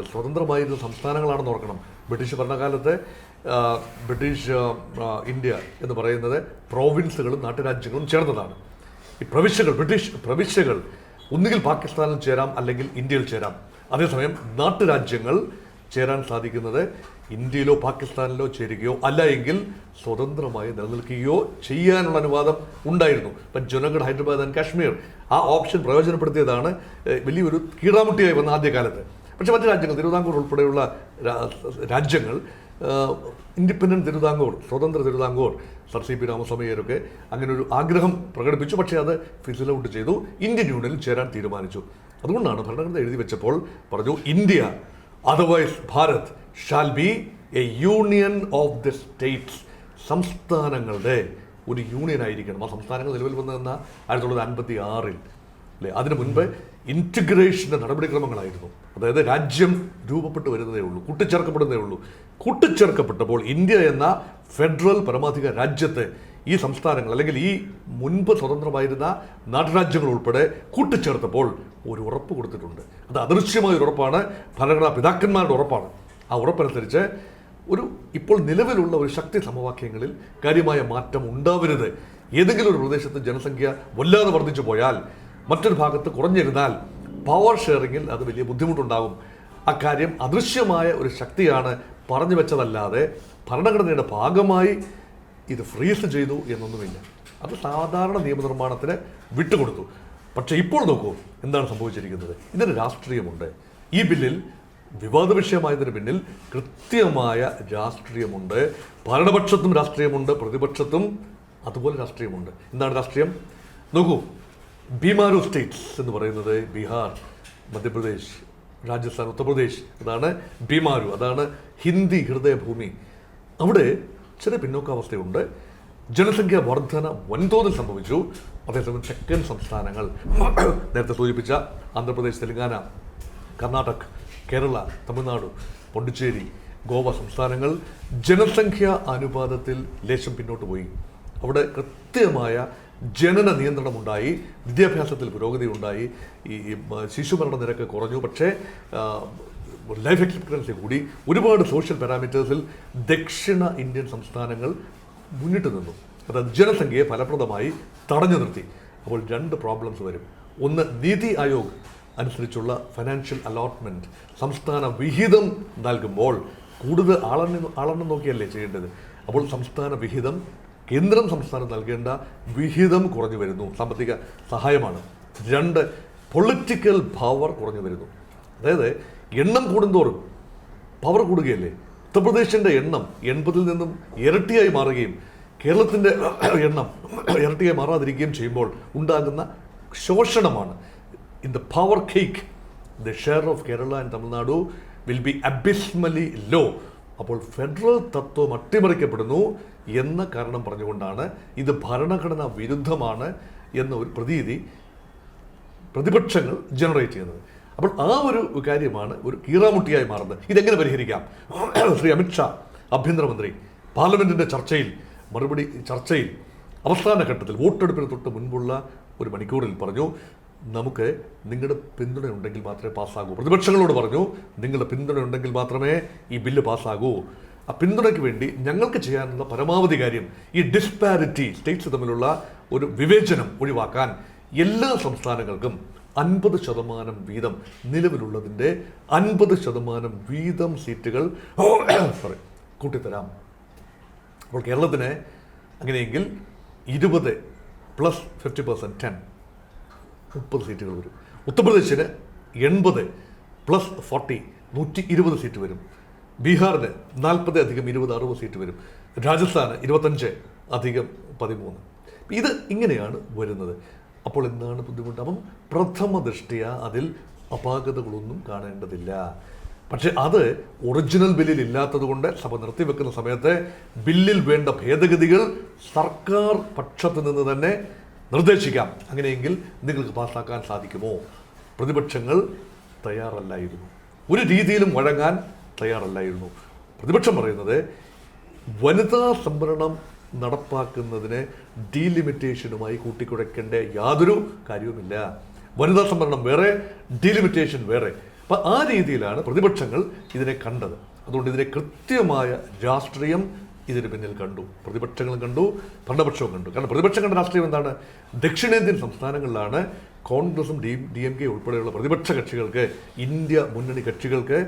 സ്വതന്ത്രമായിരുന്ന സംസ്ഥാനങ്ങളാണെന്ന് ഓർക്കണം. ബ്രിട്ടീഷ് ഭരണകാലത്തെ ബ്രിട്ടീഷ് ഇന്ത്യ എന്ന് പറയുന്നത് പ്രോവിൻസുകളും നാട്ടുരാജ്യങ്ങളും ചേർന്നതാണ്. ഈ ബ്രിട്ടീഷ് പ്രവിശ്യകൾ ഒന്നുകിൽ പാകിസ്ഥാനിൽ ചേരാം അല്ലെങ്കിൽ ഇന്ത്യയിൽ ചേരാം. അതേസമയം നാട്ടുരാജ്യങ്ങൾ ചേരാൻ സാധിക്കുന്നത് ഇന്ത്യയിലോ പാകിസ്ഥാനിലോ ചേരുകയോ അല്ല എങ്കിൽ സ്വതന്ത്രമായി നിലനിൽക്കുകയോ ചെയ്യാനുള്ള അനുവാദം ഉണ്ടായിരുന്നു. ഇപ്പം ജുനഗഡ്, ഹൈദരാബാദ് ആൻഡ് കാശ്മീർ ആ ഓപ്ഷൻ പ്രയോജനപ്പെടുത്തിയതാണ് വലിയൊരു കീറാമുട്ടിയായി വന്ന ആദ്യകാലത്ത്. പക്ഷേ മറ്റു രാജ്യങ്ങൾ, തിരുവിതാംകൂർ ഉൾപ്പെടെയുള്ള രാജ്യങ്ങൾ, ഇൻഡിപെൻഡൻറ്റ് തിരുവിതാംകൂർ, സ്വതന്ത്ര തിരുവിതാംകൂർ, സർ CP രാമസ്വാമിയരൊക്കെ അങ്ങനെ ഒരു ആഗ്രഹം പ്രകടിപ്പിച്ചു. പക്ഷേ അത് ഫിസിൽ ഔട്ട് ചെയ്തു, ഇന്ത്യൻ യൂണിയനിൽ ചേരാൻ തീരുമാനിച്ചു. അതുകൊണ്ടാണ് ഭരണഘടന എഴുതി വെച്ചപ്പോൾ പറഞ്ഞു, India otherwise Bharat shall be A union of the States. സംസ്ഥാനങ്ങളുടെ ഒരു യൂണിയൻ ആയിരിക്കണം. ആ സംസ്ഥാനങ്ങൾ നിലവിൽ വന്നതെന്ന 1956 അല്ലേ? അതിനു മുൻപ് ഇൻറ്റിഗ്രേഷൻ്റെ നടപടിക്രമങ്ങളായിരുന്നു. അതായത് രാജ്യം രൂപപ്പെട്ടു വരുന്നതേ ഉള്ളൂ, കൂട്ടിച്ചേർക്കപ്പെടുന്നതേ ഉള്ളൂ. കൂട്ടിച്ചേർക്കപ്പെട്ടപ്പോൾ ഇന്ത്യ എന്ന ഫെഡറൽ പരമാധികാര രാജ്യത്തെ ഈ സംസ്ഥാനങ്ങൾ അല്ലെങ്കിൽ ഈ മുൻപ് സ്വതന്ത്രമായിരുന്ന നാട്ടുരാജ്യങ്ങൾ ഉൾപ്പെടെ കൂട്ടിച്ചേർത്തപ്പോൾ ഒരു ഉറപ്പ് കൊടുത്തിട്ടുണ്ട്. അത് അദൃശ്യമായ ഒരു ഉറപ്പാണ്, ഭരണഘടനാ പിതാക്കന്മാരുടെ ഉറപ്പാണ്. ആ ഉറപ്പനുസരിച്ച് ഇപ്പോൾ നിലവിലുള്ള ഒരു ശക്തി സമവാക്യങ്ങളിൽ കാര്യമായ മാറ്റം ഉണ്ടാവരുത്. ഏതെങ്കിലും ഒരു പ്രദേശത്ത് ജനസംഖ്യ വല്ലാതെ വർദ്ധിച്ചു പോയാൽ മറ്റൊരു ഭാഗത്ത് കുറഞ്ഞിരുന്നാൽ പവർ ഷെയറിങ്ങിൽ അത് വലിയ ബുദ്ധിമുട്ടുണ്ടാകും. അക്കാര്യം അദൃശ്യമായ ഒരു ശക്തിയാണ് പറഞ്ഞു വെച്ചതല്ലാതെ ഭരണഘടനയുടെ ഭാഗമായി ഇത് ഫ്രീസ് ചെയ്തു എന്നൊന്നുമില്ല. അത് സാധാരണ നിയമനിർമ്മാണത്തിന് വിട്ടുകൊടുത്തു. പക്ഷേ ഇപ്പോൾ നോക്കൂ എന്താണ് സംഭവിച്ചിരിക്കുന്നത്. ഇതിന് രാഷ്ട്രീയമുണ്ട്. ഈ ബില്ലിൽ വിവാദ വിഷയമായതിന് പിന്നിൽ കൃത്യമായ രാഷ്ട്രീയമുണ്ട്. ഭരണപക്ഷത്തും രാഷ്ട്രീയമുണ്ട്, പ്രതിപക്ഷത്തും അതുപോലെ രാഷ്ട്രീയമുണ്ട്. എന്താണ് രാഷ്ട്രീയം? നോക്കൂ, ബീമാരു സ്റ്റേറ്റ്സ് എന്ന് പറയുന്നത് ബീഹാർ, മധ്യപ്രദേശ്, രാജസ്ഥാൻ, ഉത്തർപ്രദേശ്, അതാണ് ബീമാരു, അതാണ് ഹിന്ദി ഹൃദയഭൂമി. അവിടെ ചെറിയ പിന്നോക്കാവസ്ഥയുണ്ട്. ജനസംഖ്യാ വർധന വൻതോതിൽ സംഭവിച്ചു. അതേസമയം തെക്കൻ സംസ്ഥാനങ്ങൾ, നേരത്തെ സൂചിപ്പിച്ച ആന്ധ്രാപ്രദേശ്, തെലങ്കാന, കർണാടക, കേരള, തമിഴ്നാട്, പോണ്ടിച്ചേരി, ഗോവ സംസ്ഥാനങ്ങൾ ജനസംഖ്യാ അനുപാതത്തിൽ ലേശം പിന്നോട്ട് പോയി. അവിടെ കൃത്യമായ ജനന നിയന്ത്രണമുണ്ടായി, വിദ്യാഭ്യാസത്തിൽ പുരോഗതി ഉണ്ടായി, ഈ ശിശുമരണ നിരക്ക് കുറഞ്ഞു. പക്ഷേ ലൈഫ് എക്സ്പെക്ടൻസി കൂടി. ഒരുപാട് സോഷ്യൽ പാരാമീറ്റേഴ്സിൽ ദക്ഷിണ ഇന്ത്യൻ സംസ്ഥാനങ്ങൾ മുന്നിട്ട് നിന്നു. അതായത് ജനസംഖ്യയെ ഫലപ്രദമായി തടഞ്ഞു നിർത്തി. അപ്പോൾ രണ്ട് പ്രോബ്ലംസ് വരും. ഒന്ന്, നീതി ആയോഗ് അനുസരിച്ചുള്ള ഫൈനാൻഷ്യൽ അലോട്ട്മെൻറ്റ്, സംസ്ഥാന വിഹിതം നൽകുമ്പോൾ കൂടുതൽ ആളെണ്ണം നോക്കിയല്ലേ ചെയ്യേണ്ടത്. അപ്പോൾ സംസ്ഥാന വിഹിതം, കേന്ദ്രം സംസ്ഥാനം നൽകേണ്ട വിഹിതം കുറഞ്ഞു വരുന്നു, സാമ്പത്തിക സഹായമാണ്. രണ്ട്, പൊളിറ്റിക്കൽ പവർ കുറഞ്ഞു വരുന്നു. അതായത് എണ്ണം കൂടുന്തോറും പവർ കൂടുകയല്ലേ. ഉത്തർപ്രദേശിൻ്റെ എണ്ണം 80-ൽ നിന്നും ഇരട്ടിയായി മാറുകയും കേരളത്തിൻ്റെ എണ്ണം ഇരട്ടിയായി മാറാതിരിക്കുകയും ചെയ്യുമ്പോൾ ഉണ്ടാകുന്ന ശോഷണമാണ്. In the power cake the share of Kerala and Tamil Nadu will be abysmally low. അപ്പോൾ ഫെഡറൽ തത്വം അട്ടിമറിക്കപ്പെടുന്നു എന്ന കാരണം പറഞ്ഞുകൊണ്ടാണ് ഇത് ഭരണഘടനാ വിരുദ്ധമാണ് എന്ന ഒരു പ്രതീതി പ്രതിപക്ഷങ്ങൾ ജനറേറ്റ് ചെയ്യുന്നത്. അപ്പോൾ ആ ഒരു കാര്യമാണ് ഒരു കീറാമുട്ടിയായി മാറുന്നത്. ഇതെങ്ങനെ പരിഹരിക്കാം? ശ്രീ അമിത്ഷാ ആഭ്യന്തരമന്ത്രി പാർലമെൻറ്റിൻ്റെ ചർച്ചയിൽ അവസാന ഘട്ടത്തിൽ വോട്ടെടുപ്പിന് തൊട്ട് മുൻപുള്ള ഒരു മണിക്കൂറിൽ പറഞ്ഞു, നമുക്ക് നിങ്ങളുടെ പിന്തുണ ഉണ്ടെങ്കിൽ മാത്രമേ പാസ്സാകൂ. പ്രതിപക്ഷങ്ങളോട് പറഞ്ഞു, നിങ്ങളുടെ പിന്തുണ ഉണ്ടെങ്കിൽ മാത്രമേ ഈ ബില്ല് പാസ്സാകൂ. ആ പിന്തുണയ്ക്ക് വേണ്ടി ഞങ്ങൾക്ക് ചെയ്യാനുള്ള പരമാവധി കാര്യം ഈ ഡിസ്പാരിറ്റി, സ്റ്റേറ്റ്സ് തമ്മിലുള്ള ഒരു വിവേചനം ഒഴിവാക്കാൻ എല്ലാ സംസ്ഥാനങ്ങൾക്കും 50% വീതം, നിലവിലുള്ളതിൻ്റെ 50% വീതം സീറ്റുകൾ കൂട്ടിത്തരാം. അപ്പോൾ കേരളത്തിന് അങ്ങനെയെങ്കിൽ 20 + 50% 10 30 സീറ്റുകൾ വരും. ഉത്തർപ്രദേശിന് 80 + 40 120 സീറ്റ് വരും. ബീഹാറിന് 40 + 20 60 സീറ്റ് വരും. രാജസ്ഥാന് 25 + 13. ഇത് ഇങ്ങനെയാണ് വരുന്നത്. അപ്പോൾ എന്താണ് ബുദ്ധിമുട്ട്? അപ്പം പ്രഥമ ദൃഷ്ടിയ അതിൽ അപാകതകളൊന്നും കാണേണ്ടതില്ല. പക്ഷെ അത് ഒറിജിനൽ ബില്ലിൽ ഇല്ലാത്തത് കൊണ്ട് സഭ നിർത്തിവെക്കുന്ന സമയത്ത് ബില്ലിൽ വേണ്ട ഭേദഗതികൾ സർക്കാർ പക്ഷത്ത് നിന്ന് തന്നെ നിർദ്ദേശിക്കാം. അങ്ങനെയെങ്കിൽ നിങ്ങൾക്ക് പാസ്സാക്കാൻ സാധിക്കുമോ? പ്രതിപക്ഷങ്ങൾ തയ്യാറല്ലായിരുന്നു, ഒരു രീതിയിലും വഴങ്ങാൻ തയ്യാറല്ലായിരുന്നു. പ്രതിപക്ഷം പറയുന്നത് വനിതാ സംവരണം നടപ്പാക്കുന്നതിന് ഡീലിമിറ്റേഷനുമായി കൂട്ടിക്കുഴയ്ക്കേണ്ട യാതൊരു കാര്യവുമില്ല. വനിതാ സംവരണം വേറെ, ഡീലിമിറ്റേഷൻ വേറെ. അപ്പം ആ രീതിയിലാണ് പ്രതിപക്ഷങ്ങൾ ഇതിനെ കണ്ടത്. അതുകൊണ്ട് ഇതിനെ കൃത്യമായ രാഷ്ട്രീയം ഇതിന് പിന്നിൽ കണ്ടു. പ്രതിപക്ഷങ്ങളും കണ്ടു, ഭരണപക്ഷവും കണ്ടു. കാരണം പ്രതിപക്ഷം കണ്ട രാഷ്ട്രീയം എന്താണ്? ദക്ഷിണേന്ത്യൻ സംസ്ഥാനങ്ങളിലാണ് കോൺഗ്രസും DMK ഉൾപ്പെടെയുള്ള പ്രതിപക്ഷ കക്ഷികൾക്ക്, ഇന്ത്യ മുന്നണി കക്ഷികൾക്ക്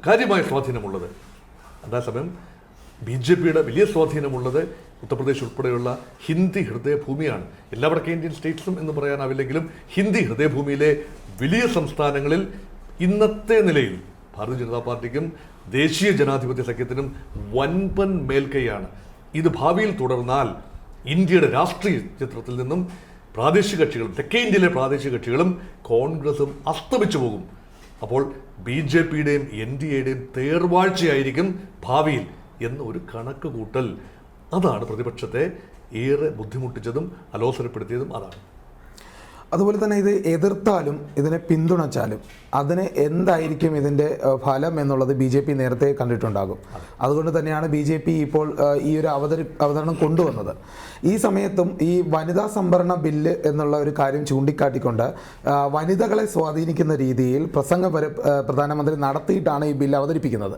കാര്യമായ സ്വാധീനമുള്ളത്. അതേസമയം BJPയുടെ വലിയ സ്വാധീനമുള്ളത് ഉത്തർപ്രദേശ് ഉൾപ്പെടെയുള്ള ഹിന്ദി ഹൃദയഭൂമിയാണ്. എല്ലാ വടക്കേന്ത്യൻ സ്റ്റേറ്റ്സും എന്ന് പറയാനാവില്ലെങ്കിലും ഹിന്ദി ഹൃദയഭൂമിയിലെ വലിയ സംസ്ഥാനങ്ങളിൽ ഇന്നത്തെ നിലയിൽ ഭാരതീയ ജനതാ പാർട്ടിക്കും ദേശീയ ജനാധിപത്യ സഖ്യത്തിനും വൻപൻ മേൽക്കൈയാണ്. ഇത് ഭാവിയിൽ തുടർന്നാൽ ഇന്ത്യയുടെ രാഷ്ട്രീയ ചിത്രത്തിൽ നിന്നും പ്രാദേശിക കക്ഷികളും, തെക്കേ ഇന്ത്യയിലെ പ്രാദേശിക കക്ഷികളും കോൺഗ്രസും അസ്തമിച്ചു പോകും. അപ്പോൾ BJPയുടെയും NDAയുടെയും തേർവാഴ്ചയായിരിക്കും ഭാവിയിൽ എന്ന ഒരു കണക്ക് കൂട്ടൽ, അതാണ് പ്രതിപക്ഷത്തെ ഏറെ ബുദ്ധിമുട്ടിച്ചതും അലോസരപ്പെടുത്തിയതും. അതാണ്. അതുപോലെ തന്നെ ഇത് എതിർത്താലും ഇതിനെ പിന്തുണച്ചാലും അതിന് എന്തായിരിക്കും ഇതിൻ്റെ ഫലം എന്നുള്ളത് BJP നേരത്തെ കണ്ടിട്ടുണ്ടാകും. അതുകൊണ്ട് തന്നെയാണ് BJP ഇപ്പോൾ ഈ ഒരു അവതരണം കൊണ്ടുവന്നത്. ഈ സമയത്തും ഈ വനിതാ സംവരണ ബില്ല് എന്നുള്ള ഒരു കാര്യം ചൂണ്ടിക്കാട്ടിക്കൊണ്ട് വനിതകളെ സ്വാധീനിക്കുന്ന രീതിയിൽ പ്രധാനമന്ത്രി നടത്തിയിട്ടാണ് ഈ ബില്ല് അവതരിപ്പിക്കുന്നത്.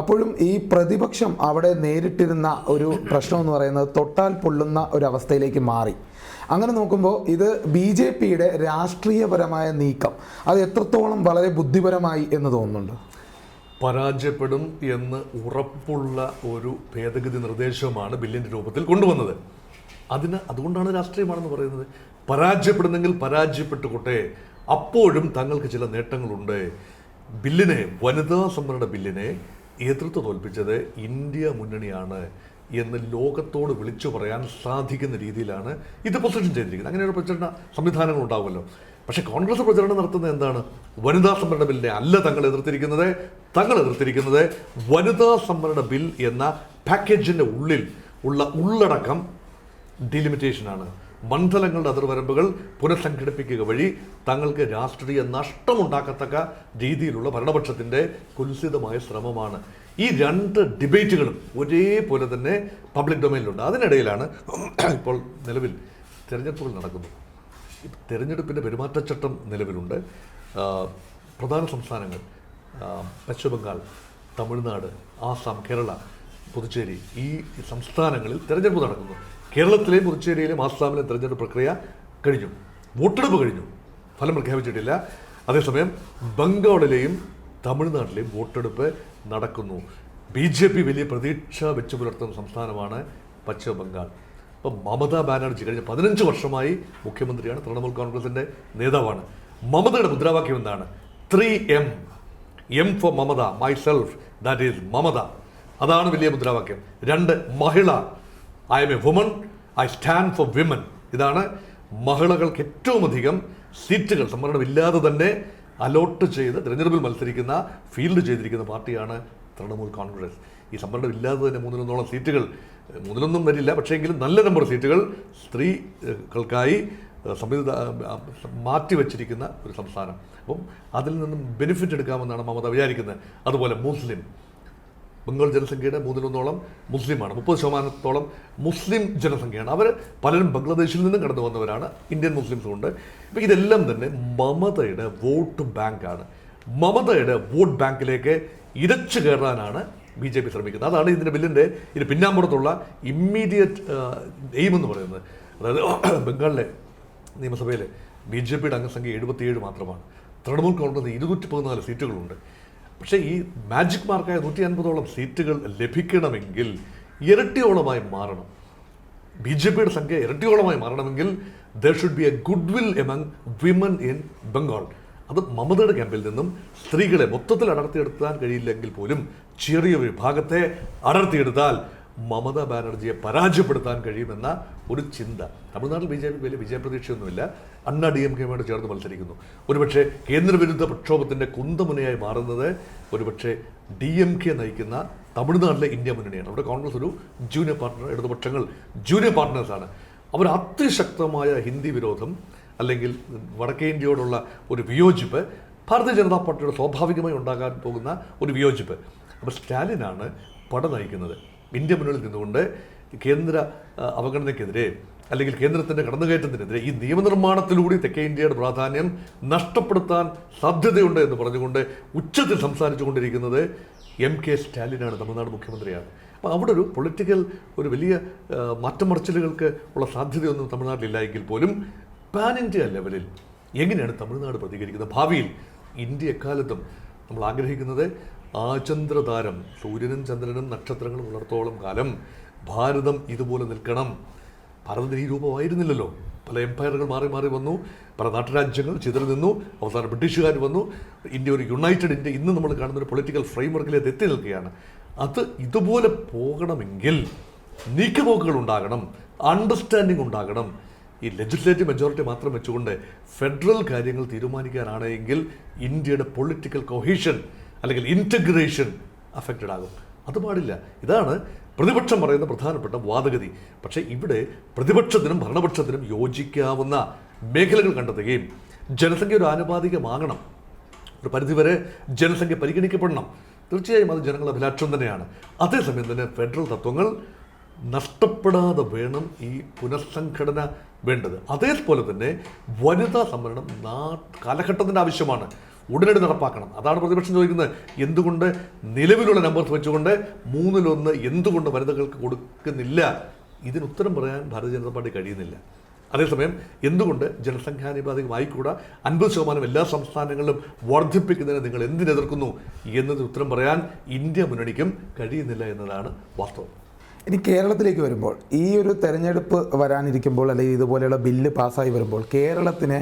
അപ്പോഴും ഈ പ്രതിപക്ഷം അവിടെ നേരിട്ടിരുന്ന ഒരു പ്രശ്നം എന്ന് പറയുന്നത് തൊട്ടാൽ പൊള്ളുന്ന ഒരു അവസ്ഥയിലേക്ക് മാറി. അങ്ങനെ നോക്കുമ്പോൾ ഇത് BJPയുടെ രാഷ്ട്രീയപരമായ നീക്കം അത് എത്രത്തോളം വളരെ ബുദ്ധിപരമായി എന്ന് തോന്നുന്നുണ്ട്? പരാജയപ്പെടും എന്ന് ഉറപ്പുള്ള ഒരു ഭേദഗതി നിർദ്ദേശമാണ് ബില്ലിൻ്റെ രൂപത്തിൽ കൊണ്ടുവന്നത്. അതുകൊണ്ടാണ് രാഷ്ട്രീയമാണെന്ന് പറയുന്നത്. പരാജയപ്പെടുന്നെങ്കിൽ പരാജയപ്പെട്ടുകൊട്ടെ, അപ്പോഴും തങ്ങൾക്ക് ചില നേട്ടങ്ങളുണ്ട്. വനിതാ സംവരണ ബില്ലിനെ എതിർത്ത് തോൽപ്പിച്ചത് ഇന്ത്യ മുന്നണിയാണ് എന്ന് ലോകത്തോട് വിളിച്ചു പറയാൻ സാധിക്കുന്ന രീതിയിലാണ് ഇത് പൊസിഷൻ ചെയ്തിരിക്കുന്നത്. അങ്ങനെയുള്ള പ്രചരണ സംവിധാനങ്ങൾ ഉണ്ടാവുമല്ലോ. പക്ഷേ കോൺഗ്രസ് പ്രചരണം നടത്തുന്നത് എന്താണ്? വനിതാ സംവരണ ബില്ലിനെ അല്ല തങ്ങൾ എതിർത്തിരിക്കുന്നത് വനിതാ സംവരണ ബിൽ എന്ന പാക്കേജിൻ്റെ ഉള്ളിൽ ഉള്ള ഉള്ളടക്കം ഡിലിമിറ്റേഷനാണ്. മണ്ഡലങ്ങളുടെ അതിർവരമ്പുകൾ പുനഃസംഘടിപ്പിക്കുക വഴി തങ്ങൾക്ക് രാഷ്ട്രീയ നഷ്ടമുണ്ടാക്കത്തക്ക രീതിയിലുള്ള ഭരണപക്ഷത്തിൻ്റെ കുൽസിതമായ ശ്രമമാണ്. ഈ രണ്ട് ഡിബേറ്റുകളും ഒരേപോലെ തന്നെ പബ്ലിക് ഡൊമൈനിലുണ്ട്. അതിനിടയിലാണ് ഇപ്പോൾ നിലവിൽ തിരഞ്ഞെടുപ്പുകൾ നടക്കുന്നത്. തിരഞ്ഞെടുപ്പിൻ്റെ പെരുമാറ്റച്ചട്ടം നിലവിലുണ്ട്. പ്രധാന സംസ്ഥാനങ്ങൾ പശ്ചിമ ബംഗാൾ, തമിഴ്നാട്, ആസാം, കേരള, പുതുച്ചേരി, ഈ സംസ്ഥാനങ്ങളിൽ തിരഞ്ഞെടുപ്പ് നടക്കുന്നു. കേരളത്തിലെയും പുതുച്ചേരിയിലെയും ആസാമിലെയും തിരഞ്ഞെടുപ്പ് പ്രക്രിയ കഴിഞ്ഞു, വോട്ടെടുപ്പ് കഴിഞ്ഞു, ഫലം പ്രഖ്യാപിച്ചിട്ടില്ല. അതേസമയം ബംഗാളിലെയും തമിഴ്നാട്ടിലെയും വോട്ടെടുപ്പ് നടക്കുന്നു. BJP വലിയ പ്രതീക്ഷ വെച്ചു പുലർത്തുന്ന സംസ്ഥാനമാണ് പശ്ചിമ ബംഗാൾ. അപ്പം മമതാ ബാനർജി കഴിഞ്ഞ 15 വർഷമായി മുഖ്യമന്ത്രിയാണ്, തൃണമൂൽ കോൺഗ്രസിൻ്റെ നേതാവാണ്. മമതയുടെ മുദ്രാവാക്യം എന്താണ്? 3M. M for Mamata, myself, that is Mamata. അതാണ് വലിയ മുദ്രാവാക്യം. 2 മഹിള, I am a woman, I stand for women. ഇതാണ് മഹിളകൾക്ക് ഏറ്റവും അധികം സീറ്റുകൾ സംവരണമില്ലാതെ തന്നെ അലോട്ട് ചെയ്ത് തിരഞ്ഞെടുപ്പിൽ മത്സരിക്കുന്ന, ഫീൽഡ് ചെയ്തിരിക്കുന്ന പാർട്ടിയാണ് തൃണമൂൽ കോൺഗ്രസ്. ഈ സംവരണം ഇല്ലാതെ തന്നെ 3-1 സീറ്റുകൾ, 3 വരില്ല, പക്ഷേ എങ്കിലും നല്ല നമ്പർ സീറ്റുകൾ സ്ത്രീകൾക്കായി മാറ്റിവെച്ചിരിക്കുന്ന ഒരു സംസ്ഥാനം. അപ്പം അതിൽ നിന്നും ബെനിഫിറ്റ് എടുക്കാമെന്നാണ് മമത വിചാരിക്കുന്നത്. അതുപോലെ മുസ്ലിം, ബംഗാൾ ജനസംഖ്യയുടെ 1/3 മുസ്ലിമാണ്, 30% മുസ്ലിം ജനസംഖ്യയാണ്. അവർ പലരും ബംഗ്ലാദേശിൽ നിന്നും കടന്നു വന്നവരാണ്, ഇന്ത്യൻ മുസ്ലിംസും ഉണ്ട്. അപ്പോൾ ഇതെല്ലാം തന്നെ മമതയുടെ വോട്ട് ബാങ്കാണ്. മമതയുടെ വോട്ട് ബാങ്കിലേക്ക് ഇരച്ചു കയറാനാണ് BJP ശ്രമിക്കുന്നത്. അതാണ് ഇതിൻ്റെ ബില്ലിൻ്റെ പിന്നാമ്പുറത്തുള്ള ഇമ്മീഡിയറ്റ് എയിം എന്ന് പറയുന്നത്. അതായത് ബംഗാളിലെ നിയമസഭയിലെ BJPയുടെ അംഗസംഖ്യ 77 മാത്രമാണ്. തൃണമൂൽ കോൺഗ്രസ് 214 സീറ്റുകളുണ്ട്. പക്ഷേ ഈ മാജിക് മാർക്കായ 150ഓളം സീറ്റുകൾ ലഭിക്കണമെങ്കിൽ ഇരട്ടിയോളമായി മാറണം. BJPയുടെ സംഖ്യ ഇരട്ടിയോളമായി മാറണമെങ്കിൽ there should be a good will among women in Bengal. അത് മമതയുടെ ക്യാമ്പിൽ നിന്നും സ്ത്രീകളെ മൊത്തത്തിൽ അടർത്തിയെടുക്കാൻ കഴിയില്ലെങ്കിൽ പോലും ചെറിയ വിഭാഗത്തെ അടർത്തിയെടുത്താൽ മമതാ ബാനർജിയെ പരാജയപ്പെടുത്താൻ കഴിയുമെന്ന ഒരു ചിന്ത. തമിഴ്നാട്ടിൽ BJP വലിയ വിജയപ്രതീക്ഷയൊന്നുമില്ല. അണ്ണാ DMKയുമായിട്ട് ചേർന്ന് മത്സരിക്കുന്നു. ഒരുപക്ഷെ കേന്ദ്രവിരുദ്ധ പ്രക്ഷോഭത്തിൻ്റെ കുന്തമുനയായി മാറുന്നത് ഒരുപക്ഷെ DMK നയിക്കുന്ന തമിഴ്നാട്ടിലെ ഇന്ത്യ മുന്നണിയാണ്. അവിടെ കോൺഗ്രസ് ഒരു ജൂനിയർ പാർട്ട്ണർ, ഇടതുപക്ഷങ്ങൾ ജൂനിയർ പാർട്ട്നേഴ്സാണ്. അവർ അതിശക്തമായ ഹിന്ദി വിരോധം അല്ലെങ്കിൽ വടക്കേ ഇന്ത്യയോടുള്ള ഒരു വിയോജിപ്പ്, ഭാരതീയ ജനതാ പാർട്ടിയുടെ സ്വാഭാവികമായി ഉണ്ടാകാൻ പോകുന്ന ഒരു വിയോജിപ്പ്. അപ്പോൾ സ്റ്റാലിനാണ് പട നയിക്കുന്നത്. ഇന്ത്യ മുന്നണിയിൽ നിന്നുകൊണ്ട് കേന്ദ്ര അവഗണനയ്ക്കെതിരെ അല്ലെങ്കിൽ കേന്ദ്രത്തിൻ്റെ കടന്നുകയറ്റത്തിനെതിരെ ഈ നിയമനിർമ്മാണത്തിലൂടെ തെക്കേ ഇന്ത്യയുടെ പ്രാധാന്യം നഷ്ടപ്പെടുത്താൻ സാധ്യതയുണ്ട് എന്ന് പറഞ്ഞുകൊണ്ട് ഉച്ചത്തിൽ സംസാരിച്ചു കൊണ്ടിരിക്കുന്നത് MK സ്റ്റാലിനാണ്, തമിഴ്നാട് മുഖ്യമന്ത്രിയാണ്. അപ്പോൾ അവിടെ ഒരു പൊളിറ്റിക്കൽ ഒരു വലിയ മാറ്റം മറിച്ചിലുകൾക്ക് ഉള്ള സാധ്യതയൊന്നും തമിഴ്നാട്ടിലില്ല എങ്കിൽ പോലും പാൻ ഇന്ത്യ ലെവലിൽ എങ്ങനെയാണ് തമിഴ്നാട് പ്രതികരിക്കുന്നത്? ഭാവിയിൽ ഇന്ത്യ എക്കാലത്തും നമ്മൾ ആഗ്രഹിക്കുന്നത് ആചന്ദ്രതാരം, സൂര്യനും ചന്ദ്രനും നക്ഷത്രങ്ങളും ഉള്ളിടത്തോളം കാലം ഭാരതം ഇതുപോലെ നിൽക്കണം. ഭാരതത്തിന് ഈ രൂപമായിരുന്നില്ലല്ലോ. പല എംപയറുകൾ മാറി മാറി വന്നു, പല നാട്ടുരാജ്യങ്ങൾ ചിതറി നിന്നു, അവസാനം ബ്രിട്ടീഷുകാർ വന്നു. ഇന്ത്യ ഒരു യുണൈറ്റഡ് ഇന്ത്യ ഇന്ന് നമ്മൾ കാണുന്ന ഒരു പൊളിറ്റിക്കൽ ഫ്രെയിംവർക്കിലേക്ക് എത്തി നിൽക്കുകയാണ്. അത് ഇതുപോലെ പോകണമെങ്കിൽ നീക്കുപോക്കുകൾ ഉണ്ടാകണം, അണ്ടർസ്റ്റാൻഡിങ് ഉണ്ടാകണം. ഈ ലെജിസ്ലേറ്റീവ് മെജോറിറ്റി മാത്രം വെച്ചുകൊണ്ട് ഫെഡറൽ കാര്യങ്ങൾ തീരുമാനിക്കാനാണ് എങ്കിൽ ഇന്ത്യയുടെ പൊളിറ്റിക്കൽ കൊഹീഷൻ അല്ലെങ്കിൽ ഇൻറ്റഗ്രേഷൻ അഫക്റ്റഡ് ആകും. അത് പാടില്ല. ഇതാണ് പ്രതിപക്ഷം പറയുന്ന പ്രധാനപ്പെട്ട വാദഗതി. പക്ഷേ ഇവിടെ പ്രതിപക്ഷത്തിനും ഭരണപക്ഷത്തിനും യോജിക്കാവുന്ന മേഖലകൾ കണ്ടെത്തുകയും ജനസംഖ്യ ഒരു ആനുപാതികമാകണം, ഒരു പരിധിവരെ ജനസംഖ്യ പരിഗണിക്കപ്പെടണം. തീർച്ചയായും അത് ജനങ്ങളുടെ അഭിലാഷം തന്നെയാണ്. അതേസമയം തന്നെ ഫെഡറൽ തത്വങ്ങൾ നഷ്ടപ്പെടാതെ വേണം ഈ പുനഃസംഘടന വേണ്ടത്. അതേപോലെ തന്നെ വനിതാ സംവരണം കാലഘട്ടത്തിൻ്റെ ആവശ്യമാണ്, ഉടനടി നടപ്പാക്കണം. അതാണ് പ്രതിപക്ഷം ചോദിക്കുന്നത്. എന്തുകൊണ്ട് നിലവിലുള്ള നമ്പർ വെച്ചുകൊണ്ട് 1/3 എന്തുകൊണ്ട് വനിതകൾക്ക് കൊടുക്കുന്നില്ല? ഇതിന് ഉത്തരം പറയാൻ ഭാരതീയ ജനതാ പാർട്ടി കഴിയുന്നില്ല. അതേസമയം എന്തുകൊണ്ട് ജനസംഖ്യാനുപാതികമായിക്കൂടാ 50% എല്ലാ സംസ്ഥാനങ്ങളിലും വർദ്ധിപ്പിക്കുന്നതിന് നിങ്ങൾ എന്തിനെതിർക്കുന്നു എന്നതിന് ഉത്തരം പറയാൻ ഇന്ത്യ മുന്നണിക്കും കഴിയുന്നില്ല എന്നതാണ് വാസ്തവം. ഇനി കേരളത്തിലേക്ക് വരുമ്പോൾ ഈ ഒരു തെരഞ്ഞെടുപ്പ് വരാനിരിക്കുമ്പോൾ അല്ലെങ്കിൽ ഇതുപോലെയുള്ള ബില്ല് പാസ്സായി വരുമ്പോൾ കേരളത്തിനെ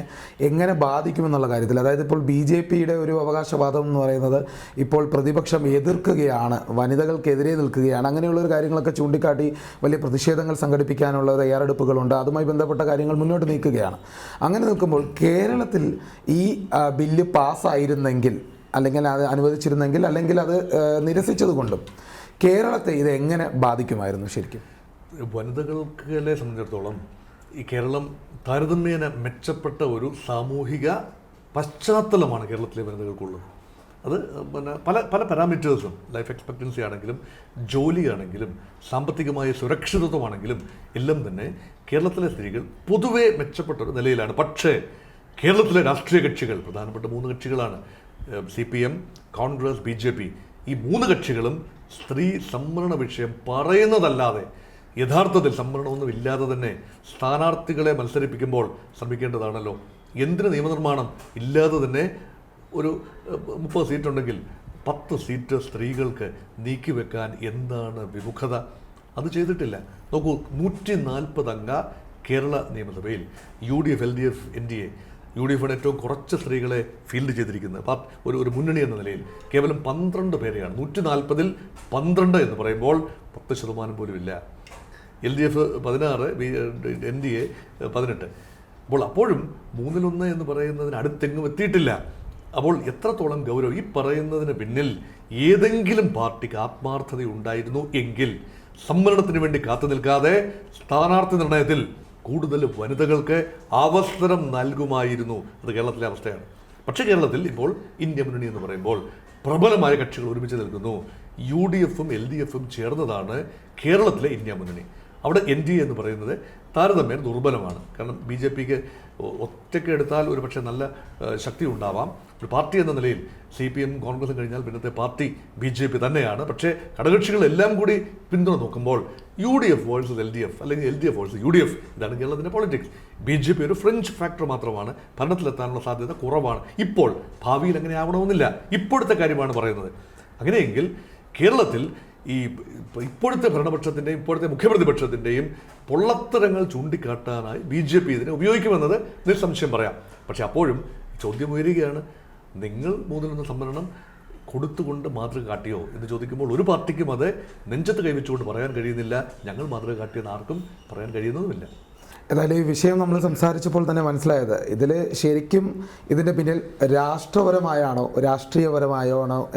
എങ്ങനെ ബാധിക്കുമെന്നുള്ള കാര്യത്തിൽ, അതായത് ഇപ്പോൾ BJPയുടെ ഒരു അവകാശവാദം എന്ന് പറയുന്നത് ഇപ്പോൾ പ്രതിപക്ഷം എതിർക്കുകയാണ്, വനിതകൾക്കെതിരെ നിൽക്കുകയാണ്, അങ്ങനെയുള്ളൊരു കാര്യങ്ങളൊക്കെ ചൂണ്ടിക്കാട്ടി വലിയ പ്രതിഷേധങ്ങൾ സംഘടിപ്പിക്കാനുള്ള തയ്യാറെടുപ്പുകളുണ്ട്. അതുമായി ബന്ധപ്പെട്ട കാര്യങ്ങൾ മുന്നോട്ട് നീക്കുകയാണ്. അങ്ങനെ നിൽക്കുമ്പോൾ കേരളത്തിൽ ഈ ബില്ല് പാസ്സായിരുന്നെങ്കിൽ അല്ലെങ്കിൽ അത് അനുവദിച്ചിരുന്നെങ്കിൽ അല്ലെങ്കിൽ അത് നിരസിച്ചതുകൊണ്ടും കേരളത്തെ ഇത് എങ്ങനെ ബാധിക്കുമായിരുന്നു? ശരിക്കും വനിതകളെ സംബന്ധിച്ചിടത്തോളം ഈ കേരളം താരതമ്യേന മെച്ചപ്പെട്ട ഒരു സാമൂഹിക പശ്ചാത്തലമാണ് കേരളത്തിലെ വനിതകൾക്കുള്ളത്. അത് പിന്നെ പല പല പാരാമീറ്റേഴ്സും, ലൈഫ് എക്സ്പെക്റ്റൻസി ആണെങ്കിലും ജോലിയാണെങ്കിലും സാമ്പത്തികമായ സുരക്ഷിതത്വമാണെങ്കിലും എല്ലാം തന്നെ കേരളത്തിലെ സ്ത്രീകൾ പൊതുവെ മെച്ചപ്പെട്ട ഒരു നിലയിലാണ്. പക്ഷേ കേരളത്തിലെ രാഷ്ട്രീയ കക്ഷികൾ, പ്രധാനപ്പെട്ട 3 കക്ഷികളാണ്, CPM, കോൺഗ്രസ്, BJP, ഈ 3 കക്ഷികളും സ്ത്രീ സംവരണ വിഷയം പറയുന്നതല്ലാതെ യഥാർത്ഥത്തിൽ സംവരണമൊന്നും ഇല്ലാതെ തന്നെ സ്ഥാനാർത്ഥികളെ മത്സരിപ്പിക്കുമ്പോൾ ശ്രമിക്കേണ്ടതാണല്ലോ. എന്തിന് നിയമനിർമ്മാണം ഇല്ലാതെ തന്നെ ഒരു 30 സീറ്റുണ്ടെങ്കിൽ 10 സീറ്റ് സ്ത്രീകൾക്ക് നീക്കിവെക്കാൻ എന്താണ് വിമുഖത? അത് ചെയ്തിട്ടില്ല. നോക്കൂ, 140 അംഗ കേരള നിയമസഭയിൽ UDF, LDF, NDA, UDF ഏറ്റവും കുറച്ച് സ്ത്രീകളെ ഫീൽഡ് ചെയ്തിരിക്കുന്നത് ഒരു മുന്നണി എന്ന നിലയിൽ കേവലം 12 പേരെയാണ്. 140-ൽ 12 എന്ന് പറയുമ്പോൾ 10% പോലും ഇല്ല. LDF 16, NDA 18. അപ്പോഴും 1/3 എന്ന് പറയുന്നതിന് അടുത്തെങ്ങും എത്തിയിട്ടില്ല. അപ്പോൾ എത്രത്തോളം ഗൗരവം! ഈ പറയുന്നതിന് പിന്നിൽ ഏതെങ്കിലും പാർട്ടിക്ക് ആത്മാർത്ഥത ഉണ്ടായിരുന്നു എങ്കിൽ സംവരണത്തിന് വേണ്ടി കാത്തു നിൽക്കാതെ സ്ഥാനാർത്ഥി നിർണയത്തിൽ കൂടുതൽ വനിതകൾക്ക് അവസരം നൽകുമായിരുന്നു. അത് കേരളത്തിലെ അവസ്ഥയാണ്. പക്ഷേ കേരളത്തിൽ ഇപ്പോൾ ഇന്ത്യ മുന്നണി എന്ന് പറയുമ്പോൾ പ്രബലമായ കക്ഷികൾ ഒരുമിച്ച് നിൽക്കുന്നു. UDF-ഉം LDF-ഉം ചേർന്നതാണ് കേരളത്തിലെ ഇന്ത്യ മുന്നണി. അവിടെ NDA എന്ന് പറയുന്നത് താരതമ്യേന ദുർബലമാണ്. കാരണം BJP-ക്ക് ഒറ്റയ്ക്ക് എടുത്താൽ ഒരു പക്ഷേ നല്ല ശക്തി ഉണ്ടാവാം. ഒരു പാർട്ടി എന്ന നിലയിൽ CPM കോൺഗ്രസും കഴിഞ്ഞാൽ പിന്നത്തെ പാർട്ടി BJP തന്നെയാണ്. പക്ഷേ ഘടകകക്ഷികളെല്ലാം കൂടി പിന്തുണ നോക്കുമ്പോൾ UDF വേഴ്സസ് LDF അല്ലെങ്കിൽ LDF വേഴ്സസ് UDF, ഇതാണ് കേരളത്തിൻ്റെ പോളിറ്റിക്സ്. BJP ഒരു ഫ്രഞ്ച് ഫാക്ടർ മാത്രമാണ്, ഭരണത്തിലെത്താനുള്ള സാധ്യത കുറവാണ്. ഇപ്പോൾ ഭാവിയിൽ അങ്ങനെ ആവണമെന്നില്ല. ഇപ്പോഴത്തെ കാര്യമാണ് പറയുന്നത്. അങ്ങനെയെങ്കിൽ കേരളത്തിൽ ഈ ഇപ്പോഴത്തെ ഭരണപക്ഷത്തിൻ്റെയും ഇപ്പോഴത്തെ മുഖ്യപ്രതിപക്ഷത്തിൻ്റെയും പൊള്ളത്തരങ്ങൾ ചൂണ്ടിക്കാട്ടാനായി BJP ഇതിനെ ഉപയോഗിക്കുമെന്നത് നിസ്സംശയം പറയാം. പക്ഷെ അപ്പോഴും ചോദ്യം ഉയരുകയാണ്, നിങ്ങൾ 3-1 സംവരണം കൊടുത്തുകൊണ്ട് മാതൃക കാട്ടിയോ എന്ന് ചോദിക്കുമ്പോൾ ഒരു പാർട്ടിക്കും അത് നെഞ്ചത്ത് കൈവച്ചുകൊണ്ട് പറയാൻ കഴിയുന്നില്ല. ഞങ്ങൾ മാതൃക കാട്ടിയെന്ന് ആർക്കും പറയാൻ കഴിയുന്നതുമില്ല. ഏതായാലും ഈ വിഷയം നമ്മൾ സംസാരിച്ചപ്പോൾ തന്നെ മനസ്സിലായത് ഇതിൽ ശരിക്കും ഇതിൻ്റെ പിന്നിൽ രാഷ്ട്രീയപരമായാണോ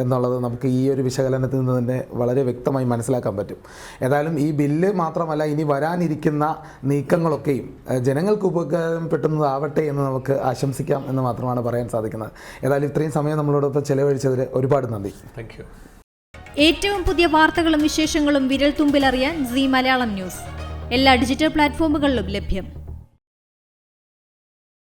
എന്നുള്ളത് നമുക്ക് ഈ ഒരു വിശകലനത്തിൽ നിന്ന് തന്നെ വളരെ വ്യക്തമായി മനസ്സിലാക്കാൻ പറ്റും. ഏതായാലും ഈ ബില്ല് മാത്രമല്ല, ഇനി വരാനിരിക്കുന്ന നീക്കങ്ങളൊക്കെയും ജനങ്ങൾക്ക് ഉപകാരപ്പെടുന്നതാവട്ടെ എന്ന് നമുക്ക് ആശംസിക്കാം എന്ന് മാത്രമാണ് പറയാൻ സാധിക്കുന്നത്. ഏതായാലും ഇത്രയും സമയം നമ്മളോടൊപ്പം ചെലവഴിച്ചതിൽ ഒരുപാട് നന്ദി. Thank you. ഏറ്റവും പുതിയ വാർത്തകളും വിശേഷങ്ങളും വിരൽ തുമ്പിലറിയാൻ Zee മലയാളം ന്യൂസ് എല്ലാ ഡിജിറ്റൽ പ്ലാറ്റ്ഫോമുകളിലും ലഭ്യം.